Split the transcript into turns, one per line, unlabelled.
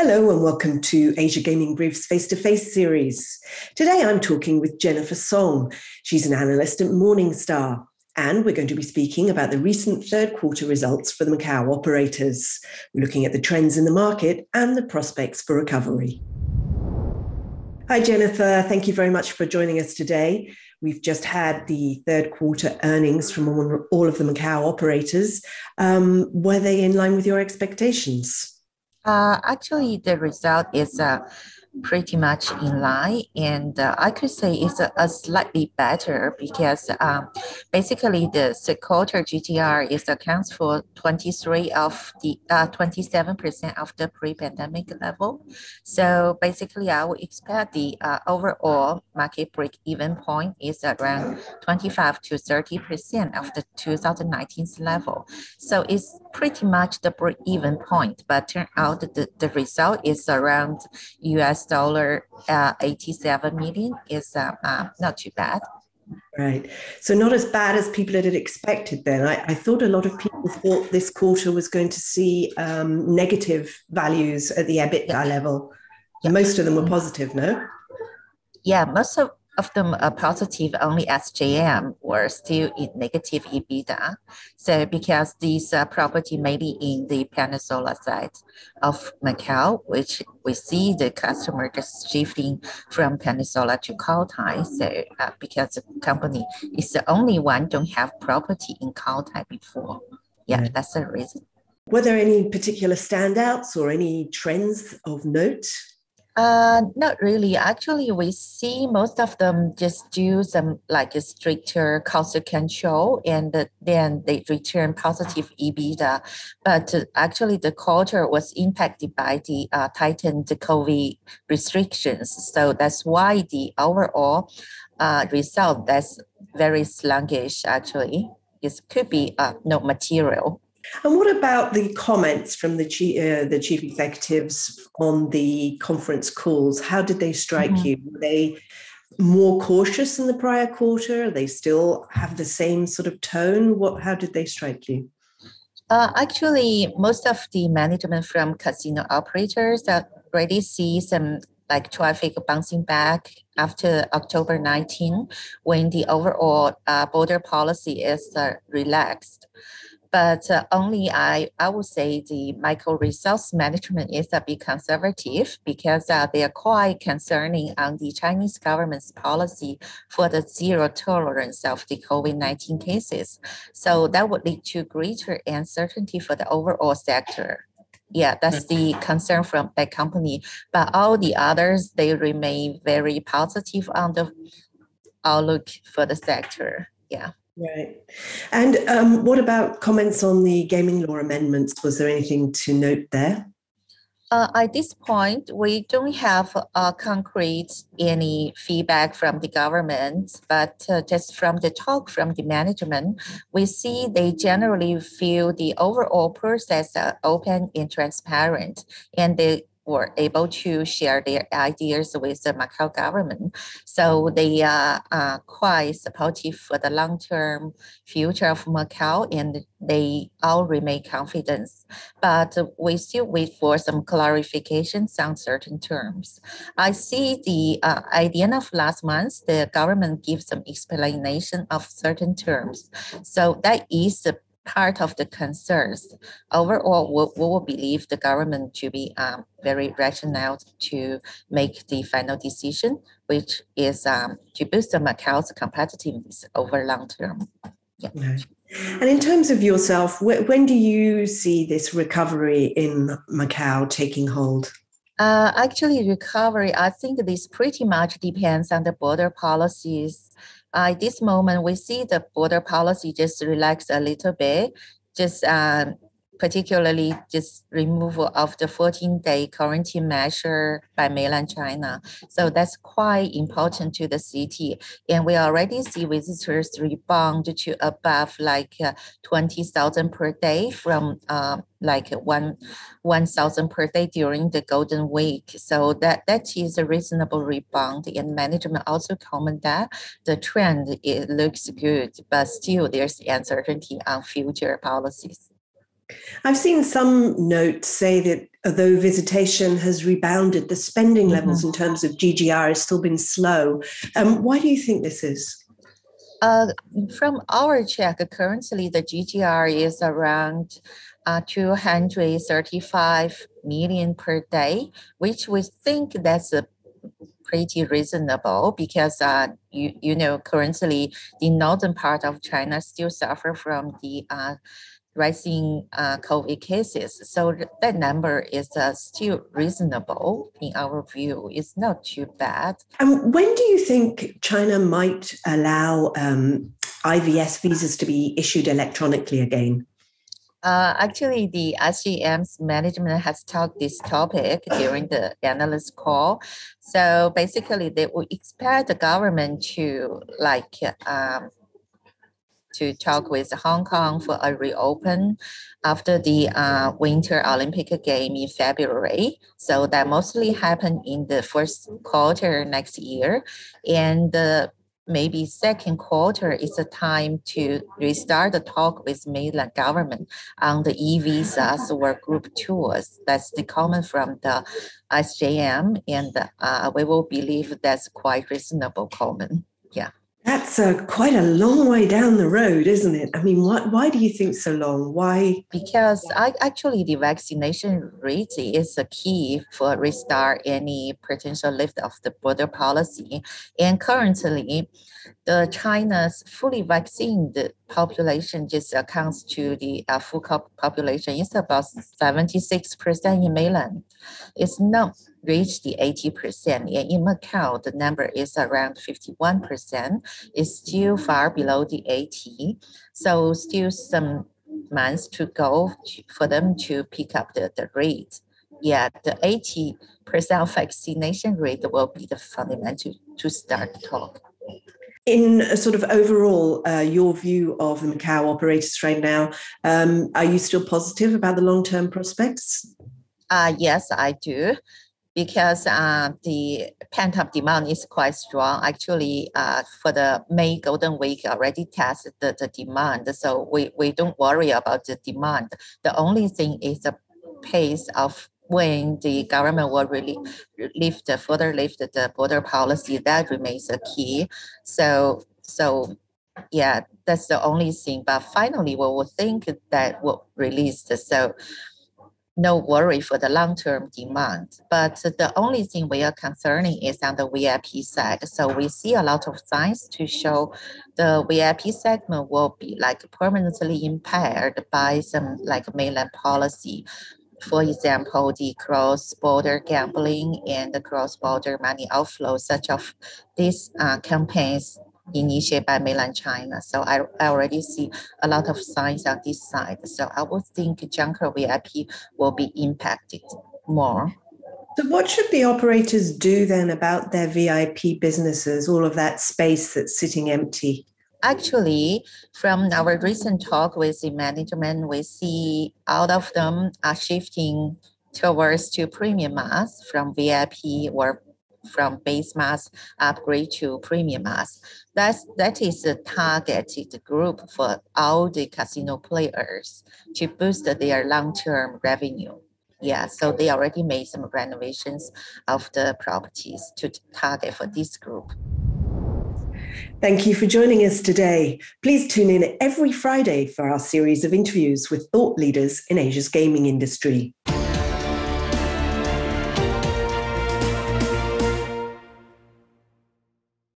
Hello and welcome to Asia Gaming Brief's face-to-face series. Today I'm talking with Jennifer Song. She's an analyst at Morningstar, and we're going to be speaking about the recent third quarter results for the Macau operators. We're looking at the trends in the market and the prospects for recovery. Hi Jennifer, thank you very much for joining us today. We've just had the third quarter earnings from all of the Macau operators. Were they in line with your expectations?
Actually, the result is pretty much in line, and I could say it's a slightly better because basically the quarter GTR accounts for 27% of the pre-pandemic level. So basically, I would expect the overall market break-even point is around 25 to 30% of the 2019's level. So it's pretty much the break-even point, but turn out the result is around $87 million is not too bad.
Right. So not as bad as people had expected then. I thought a lot of people thought this quarter was going to see negative values at the EBITDA level. Yeah. Most of them were positive, no?
Yeah, most of them are positive. Only SJM were still in negative EBITDA. So because these property mainly in the peninsula side of Macau, which we see the customer just shifting from peninsula to Cotai. So because the company is the only one don't have property in Cotai before. Yeah, that's the reason.
Were there any particular standouts or any trends of note?
Not really. Actually, we see most of them just do some like a stricter cost control, and then they return positive EBITDA. But actually, the quarter was impacted by the tightened COVID restrictions. So that's why the overall result that's very sluggish. Actually, it could be no material.
And what about the comments from the chief executives on the conference calls? How did they strike you? Were they more cautious than the prior quarter? They still have the same sort of tone? How did they strike you?
Actually, most of the management from casino operators already see some like traffic bouncing back after October 19, when the overall border policy is relaxed. But only I would say the micro resource management is a bit conservative because they are quite concerning on the Chinese government's policy for the zero tolerance of the COVID-19 cases. So that would lead to greater uncertainty for the overall sector. Yeah, that's the concern from that company. But all the others, they remain very positive on the outlook for the sector. Yeah.
Right. And what about comments on the gaming law amendments? Was there anything to note there?
At this point, we don't have concrete any feedback from the government, but just from the talk from the management, we see they generally feel the overall process open and transparent, and they were able to share their ideas with the Macau government. So they are quite supportive for the long-term future of Macau, and they all remain confident. But we still wait for some clarifications on certain terms. I see at the end of last month, the government gives some explanation of certain terms. So that is the part of the concerns. Overall, we will believe the government to be very rational to make the final decision, which is to boost the Macau's competitiveness over long term. Yeah.
Right. And in terms of yourself, when do you see this recovery in Macau taking hold?
Actually, recovery, I think this pretty much depends on the border policies. At this moment, we see the border policy just relax a little bit, just particularly just removal of the 14-day quarantine measure by mainland China. So that's quite important to the city. And we already see visitors rebound to above like 20,000 per day from like 1,000 per day during the Golden Week. So that is a reasonable rebound. And management also comment that the trend, it looks good, but still there's uncertainty on future policies.
I've seen some notes say that although visitation has rebounded, the spending levels in terms of GGR has still been slow. Why do you think this is?
From our check, currently the GGR is around 235 million per day, which we think that's a pretty reasonable because you know currently the northern part of China still suffer from the rising COVID cases. So that number is still reasonable in our view. It's not too bad.
And when do you think China might allow IVS visas to be issued electronically again?
Actually, the SGM's management has talked this topic during the analyst call. So basically, they would expect the government to to talk with Hong Kong for a reopen after the Winter Olympic Game in February. So that mostly happened in the first quarter next year. And maybe second quarter is a time to restart the talk with mainland government on the e-visas or group tours. That's the comment from the SJM, and we will believe that's quite reasonable comment. Yeah.
That's quite a long way down the road, isn't it? I mean, why do you think so long? Why?
Because actually the vaccination rate is a key for restart any potential lift of the border policy. And currently, the China's fully vaccinated population just accounts to the full population. It's about 76% in mainland. It's not reached the 80%. And in Macau, the number is around 51%. It's still far below the 80. So still some months to go for them to pick up the rate. Yeah, the 80% vaccination rate will be the fundamental to start the talk.
In a sort of overall, your view of the Macau operators right now, are you still positive about the long-term prospects?
Yes, I do. Because the pent-up demand is quite strong. Actually, for the May Golden Week already tested the demand. So we don't worry about the demand. The only thing is the pace of when the government will really further lift the border policy. That remains a key. So yeah, that's the only thing. But finally, we will think that will release. So no worry for the long-term demand. But the only thing we are concerning is on the VIP side. So we see a lot of signs to show the VIP segment will be like permanently impaired by some like mainland policy. For example, the cross-border gambling and the cross-border money outflow, such of these campaigns initiated by mainland China. So I already see a lot of signs on this side. So I would think junker VIP will be impacted more.
So what should the operators do then about their VIP businesses, all of that space that's sitting empty?
Actually, from our recent talk with the management, we see all of them are shifting towards to premium mass from VIP or from base mass upgrade to premium mass. That is a targeted group for all the casino players to boost their long-term revenue. Yeah, so they already made some renovations of the properties to target for this group.
Thank you for joining us today. Please tune in every Friday for our series of interviews with thought leaders in Asia's gaming industry.